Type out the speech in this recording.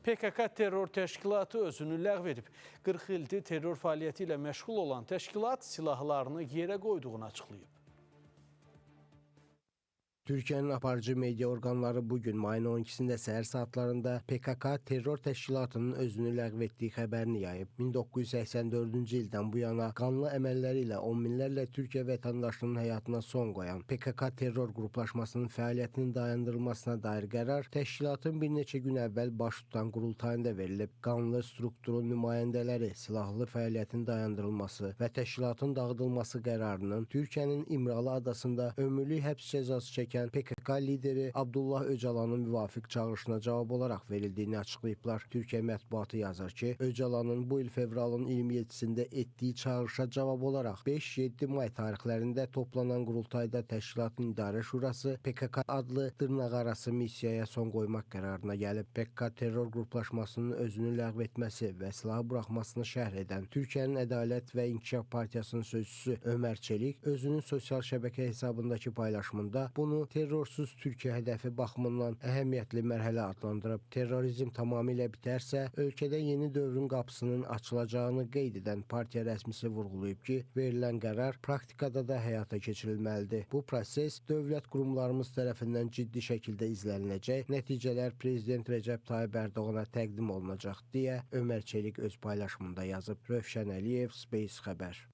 PKK terror təşkilatı özünü ləğv edib. 40 ildir terror fəaliyyəti ilə məşğul olan təşkilat silahlarını yerə qoyduğunu açıqlayıb. Türkiyənin aparıcı media orqanları bugün mayın 12-sində səhər saatlarında PKK terror təşkilatının özünü ləğv etdiyi xəbərini yayıb. 1984-cü ildən bu yana qanlı əməlləri ilə on minlərlə Türkiyə vətəndaşının həyatına son qoyan PKK terror qruplaşmasının fəaliyyətinin dayandırılmasına dair qərar təşkilatın bir neçə gün əvvəl baş tutan qurultayında verilib. Qanlı strukturun nümayəndələri silahlı fəaliyyətin dayandırılması və təşkilatın dağıdılması qərarının Türkiyənin İmralı adasında ömürlük həbs cəzası çəkən PKK lideri Abdullah Öcalanın müvafiq çağırışına cavab olaraq verildiyini açıqlayıblar. Türkiyə mətbuatı yazır ki, Öcalanın bu il fevralın 27-sində etdiyi çağırışa cavab olaraq 5-7 may tarixlərində toplanan qurultayda təşkilatın idarə şurası PKK adlı dırnaqarası missiyaya son qoymaq qərarına gəlib. PKK terror qruplaşmasının özünü ləğv etməsi və silahı buraxmasını şərh edən Türkiyənin Ədalət və İnkişaf Partiyasının sözçüsü Ömər Çelik özünün sosial şəbəkə hesabındakı paylaşımında bunu terrorsuz Türkiyə hədəfi baxımından əhəmiyyətli mərhələ adlandırıb. Terrorizm tamamilə bitərsə, ölkədə yeni dövrün qapısının açılacağını qeyd edən partiya rəsmisi vurğulayıb ki, verilən qərar praktikada da həyata keçirilməlidir. Bu proses dövlət qurumlarımız tərəfindən ciddi şəkildə izləniləcək, nəticələr Prezident Rəcəb Tayyib Ərdoğana təqdim olunacaq deyə Ömər Çelik öz paylaşımında yazıb. Rövşən Əliyev, Space xəbər.